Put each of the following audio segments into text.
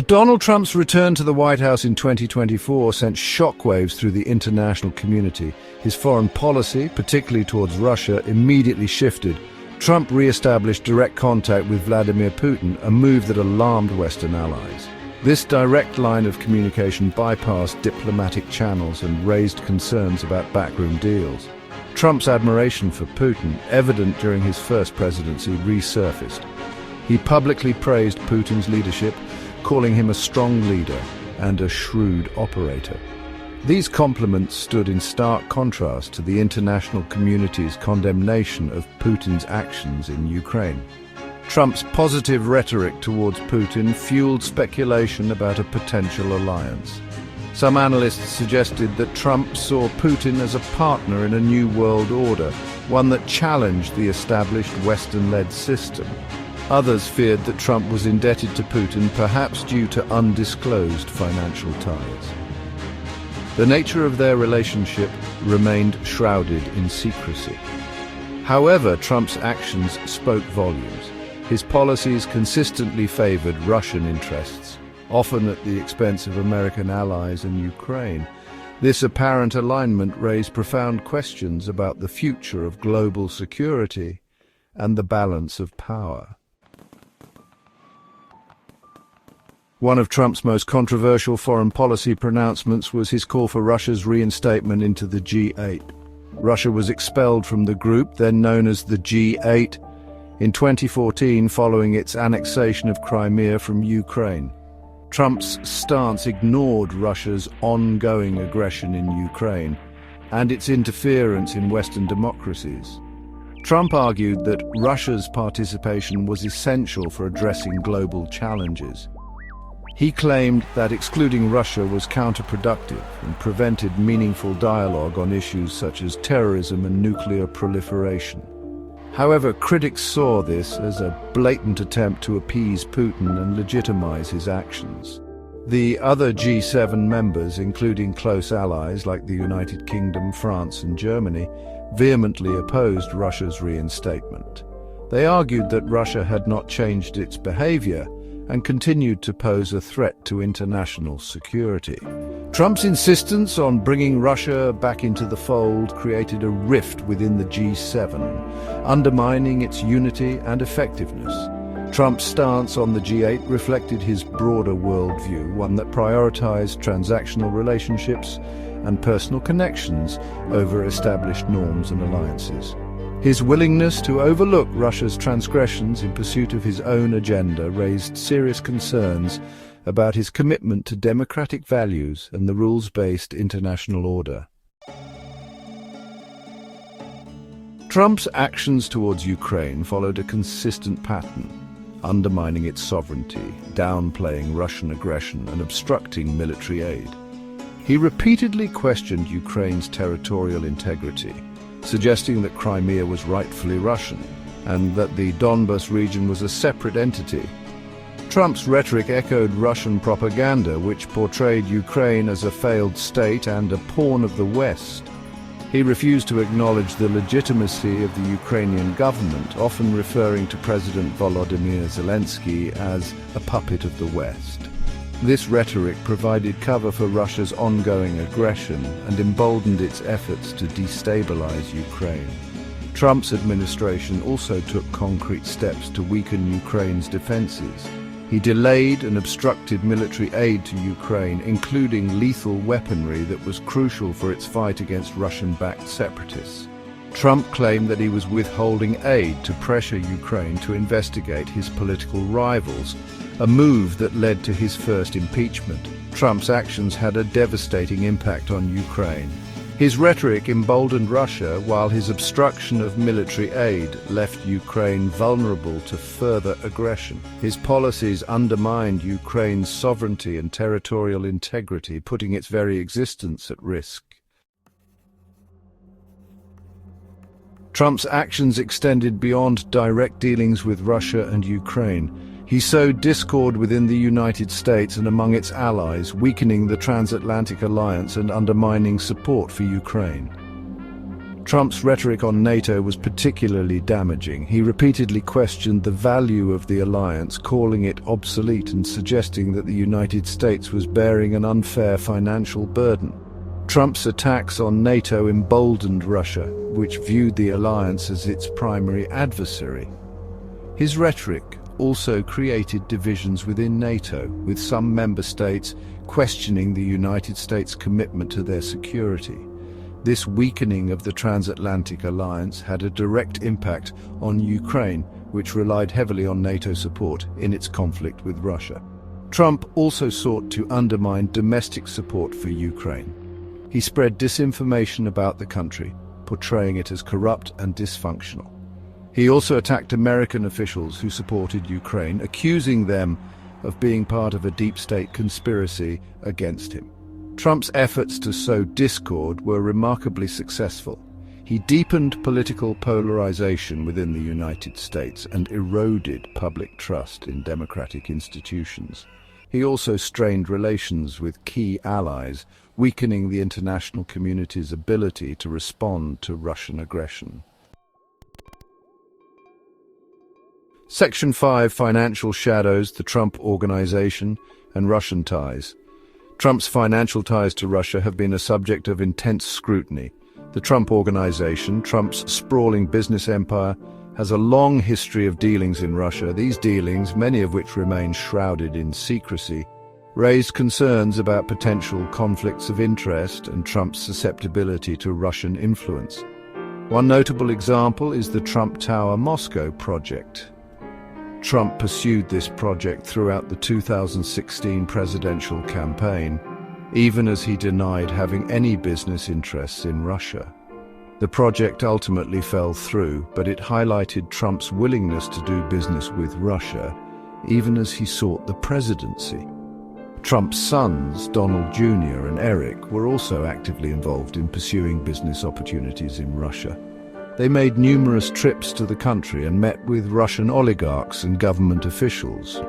Donald Trump's return to the White House in 2024 sent shockwaves through the international community. His foreign policy, particularly towards Russia, immediately shifted. Trump re-established direct contact with Vladimir Putin, a move that alarmed Western allies. This direct line of communication bypassed diplomatic channels and raised concerns about backroom deals. Trump's admiration for Putin, evident during his first presidency, resurfaced. He publicly praised Putin's leadership, calling him a strong leader and a shrewd operator. These compliments stood in stark contrast to the international community's condemnation of Putin's actions in Ukraine. Trump's positive rhetoric towards Putin fueled speculation about a potential alliance. Some analysts suggested that Trump saw Putin as a partner in a new world order, one that challenged the established Western-led system. Others feared that Trump was indebted to Putin, perhaps due to undisclosed financial ties. The nature of their relationship remained shrouded in secrecy. However, Trump's actions spoke volumes. His policies consistently favored Russian interests, often at the expense of American allies and Ukraine. This apparent alignment raised profound questions about the future of global security and the balance of power. One of Trump's most controversial foreign policy pronouncements was his call for Russia's reinstatement into the G8. Russia was expelled from the group, then known as the G8, in 2014 following its annexation of Crimea from Ukraine. Trump's stance ignored Russia's ongoing aggression in Ukraine and its interference in Western democracies. Trump argued that Russia's participation was essential for addressing global challenges. He claimed that excluding Russia was counterproductive and prevented meaningful dialogue on issues such as terrorism and nuclear proliferation. However, critics saw this as a blatant attempt to appease Putin and legitimize his actions. The other G7 members, including close allies like the United Kingdom, France, and Germany, vehemently opposed Russia's reinstatement. They argued that Russia had not changed its behavior and continued to pose a threat to international security. Trump's insistence on bringing Russia back into the fold created a rift within the G7, undermining its unity and effectiveness. Trump's stance on the G8 reflected his broader worldview, one that prioritized transactional relationships and personal connections over established norms and alliances. His willingness to overlook Russia's transgressions in pursuit of his own agenda raised serious concerns about his commitment to democratic values and the rules-based international order. Trump's actions towards Ukraine followed a consistent pattern, undermining its sovereignty, downplaying Russian aggression, and obstructing military aid. He repeatedly questioned Ukraine's territorial integrity, suggesting that Crimea was rightfully Russian and that the Donbas region was a separate entity. Trump's rhetoric echoed Russian propaganda, which portrayed Ukraine as a failed state and a pawn of the West. He refused to acknowledge the legitimacy of the Ukrainian government, often referring to President Volodymyr Zelensky as a puppet of the West. This rhetoric provided cover for Russia's ongoing aggression and emboldened its efforts to destabilize Ukraine. Trump's administration also took concrete steps to weaken Ukraine's defenses. He delayed and obstructed military aid to Ukraine, including lethal weaponry that was crucial for its fight against Russian-backed separatists. Trump claimed that he was withholding aid to pressure Ukraine to investigate his political rivals, a move that led to his first impeachment. Trump's actions had a devastating impact on Ukraine. His rhetoric emboldened Russia, while his obstruction of military aid left Ukraine vulnerable to further aggression. His policies undermined Ukraine's sovereignty and territorial integrity, putting its very existence at risk. Trump's actions extended beyond direct dealings with Russia and Ukraine. He sowed discord within the United States and among its allies, weakening the transatlantic alliance and undermining support for Ukraine. Trump's rhetoric on NATO was particularly damaging. He repeatedly questioned the value of the alliance, calling it obsolete and suggesting that the United States was bearing an unfair financial burden. Trump's attacks on NATO emboldened Russia, which viewed the alliance as its primary adversary. His rhetoric also created divisions within NATO, with some member states questioning the United States' commitment to their security. This weakening of the transatlantic alliance had a direct impact on Ukraine, which relied heavily on NATO support in its conflict with Russia. Trump also sought to undermine domestic support for Ukraine. He spread disinformation about the country, portraying it as corrupt and dysfunctional. He also attacked American officials who supported Ukraine, accusing them of being part of a deep state conspiracy against him. Trump's efforts to sow discord were remarkably successful. He deepened political polarization within the United States and eroded public trust in democratic institutions. He also strained relations with key allies, weakening the international community's ability to respond to Russian aggression. Section 5: Financial Shadows, the Trump Organization, and Russian Ties. Trump's financial ties to Russia have been a subject of intense scrutiny. The Trump Organization, Trump's sprawling business empire, has a long history of dealings in Russia. These dealings, many of which remain shrouded in secrecy, raised concerns about potential conflicts of interest and Trump's susceptibility to Russian influence. One notable example is the Trump Tower Moscow project. Trump pursued this project throughout the 2016 presidential campaign, even as he denied having any business interests in Russia. The project ultimately fell through, but it highlighted Trump's willingness to do business with Russia, even as he sought the presidency. Trump's sons, Donald Jr. and Eric, were also actively involved in pursuing business opportunities in Russia. They made numerous trips to the country and met with Russian oligarchs and government officials.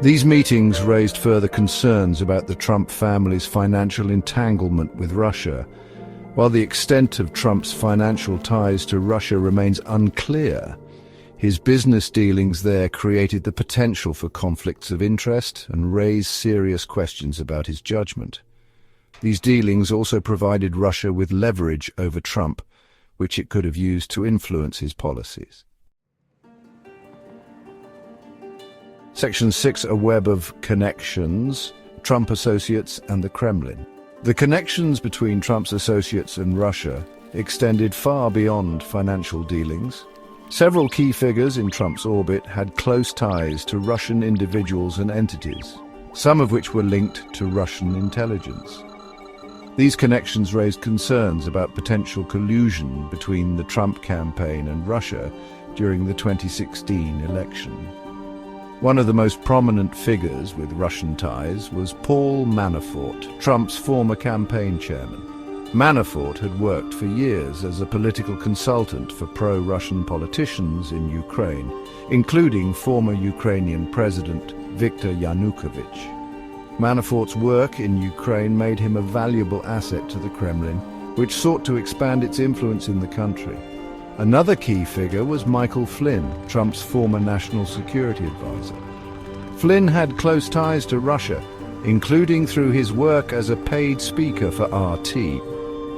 These meetings raised further concerns about the Trump family's financial entanglement with Russia. While the extent of Trump's financial ties to Russia remains unclear, his business dealings there created the potential for conflicts of interest and raised serious questions about his judgment. These dealings also provided Russia with leverage over Trump, which it could have used to influence his policies. Section 6: A web of connections, Trump associates and the Kremlin. The connections between Trump's associates and Russia extended far beyond financial dealings. Several key figures in Trump's orbit had close ties to Russian individuals and entities, some of which were linked to Russian intelligence. These connections raised concerns about potential collusion between the Trump campaign and Russia during the 2016 election. One of the most prominent figures with Russian ties was Paul Manafort, Trump's former campaign chairman. Manafort had worked for years as a political consultant for pro-Russian politicians in Ukraine, including former Ukrainian President Viktor Yanukovych. Manafort's work in Ukraine made him a valuable asset to the Kremlin, which sought to expand its influence in the country. Another key figure was Michael Flynn, Trump's former national security advisor. Flynn had close ties to Russia, including through his work as a paid speaker for RT,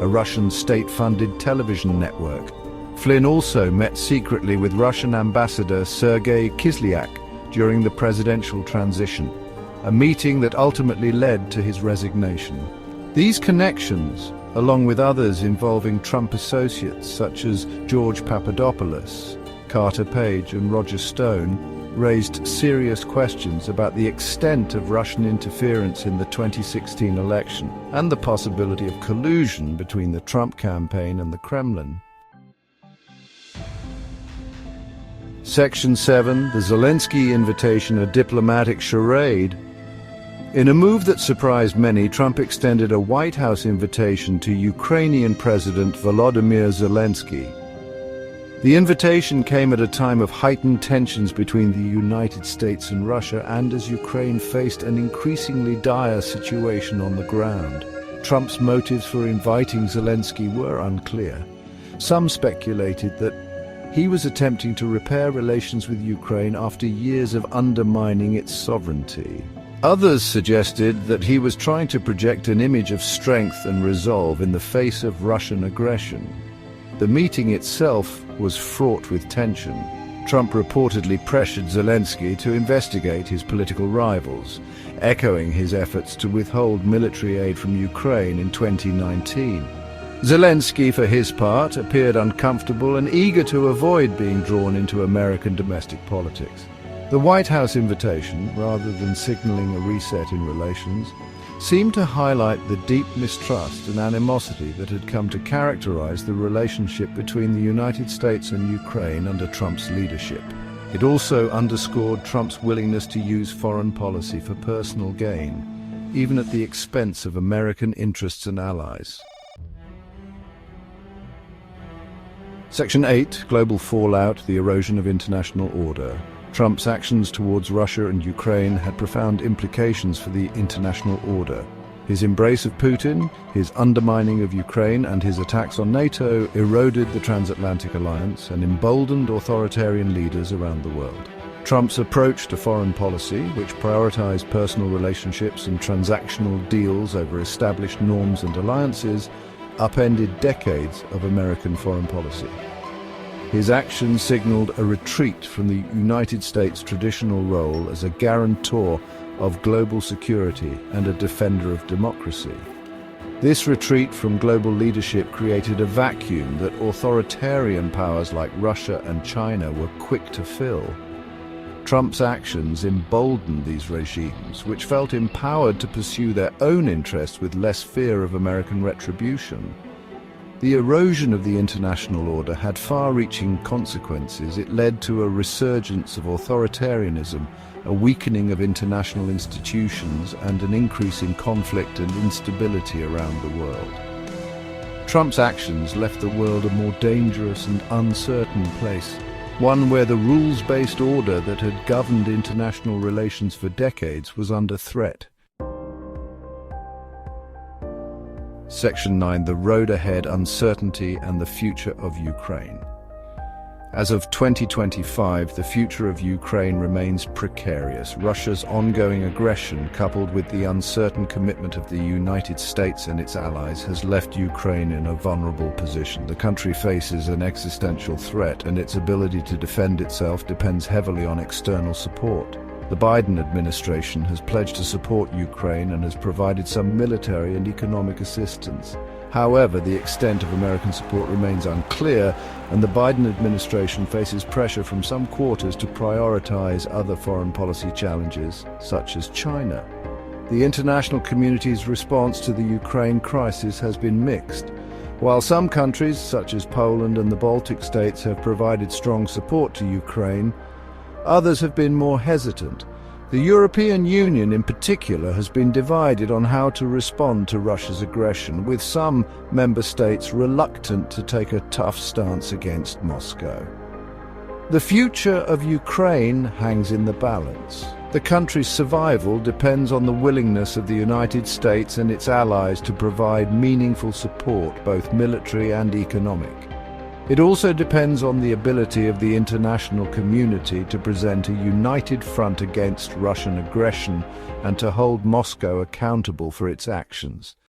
a Russian state-funded television network. Flynn also met secretly with Russian ambassador Sergei Kislyak during the presidential transition, a meeting that ultimately led to his resignation. These connections, along with others involving Trump associates such as George Papadopoulos, Carter Page and Roger Stone, raised serious questions about the extent of Russian interference in the 2016 election and the possibility of collusion between the Trump campaign and the Kremlin. Section 7: The Zelensky Invitation, a Diplomatic Charade. In a move that surprised many, Trump extended a White House invitation to Ukrainian President Volodymyr Zelensky. The invitation came at a time of heightened tensions between the United States and Russia, and as Ukraine faced an increasingly dire situation on the ground. Trump's motives for inviting Zelensky were unclear. Some speculated that he was attempting to repair relations with Ukraine after years of undermining its sovereignty. Others suggested that he was trying to project an image of strength and resolve in the face of Russian aggression. The meeting itself was fraught with tension. Trump reportedly pressured Zelensky to investigate his political rivals, echoing his efforts to withhold military aid from Ukraine in 2019. Zelensky, for his part, appeared uncomfortable and eager to avoid being drawn into American domestic politics. The White House invitation, rather than signaling a reset in relations, seemed to highlight the deep mistrust and animosity that had come to characterize the relationship between the United States and Ukraine under Trump's leadership. It also underscored Trump's willingness to use foreign policy for personal gain, even at the expense of American interests and allies. Section 8, Global Fallout, the Erosion of International Order. Trump's actions towards Russia and Ukraine had profound implications for the international order. His embrace of Putin, his undermining of Ukraine, and his attacks on NATO eroded the transatlantic alliance and emboldened authoritarian leaders around the world. Trump's approach to foreign policy, which prioritized personal relationships and transactional deals over established norms and alliances, upended decades of American foreign policy. His actions signaled a retreat from the United States' traditional role as a guarantor of global security and a defender of democracy. This retreat from global leadership created a vacuum that authoritarian powers like Russia and China were quick to fill. Trump's actions emboldened these regimes, which felt empowered to pursue their own interests with less fear of American retribution. The erosion of the international order had far-reaching consequences. It led to a resurgence of authoritarianism, a weakening of international institutions, and an increase in conflict and instability around the world. Trump's actions left the world a more dangerous and uncertain place, one where the rules-based order that had governed international relations for decades was under threat. Section 9, The Road Ahead, Uncertainty and the Future of Ukraine. As of 2025, the future of Ukraine remains precarious. Russia's ongoing aggression, coupled with the uncertain commitment of the United States and its allies, has left Ukraine in a vulnerable position. The country faces an existential threat, and its ability to defend itself depends heavily on external support. The Biden administration has pledged to support Ukraine and has provided some military and economic assistance. However, the extent of American support remains unclear, and the Biden administration faces pressure from some quarters to prioritize other foreign policy challenges, such as China. The international community's response to the Ukraine crisis has been mixed. While some countries, such as Poland and the Baltic states, have provided strong support to Ukraine, others have been more hesitant. The European Union in particular has been divided on how to respond to Russia's aggression, with some member states reluctant to take a tough stance against Moscow. The future of Ukraine hangs in the balance. The country's survival depends on the willingness of the United States and its allies to provide meaningful support, both military and economic. It also depends on the ability of the international community to present a united front against Russian aggression and to hold Moscow accountable for its actions.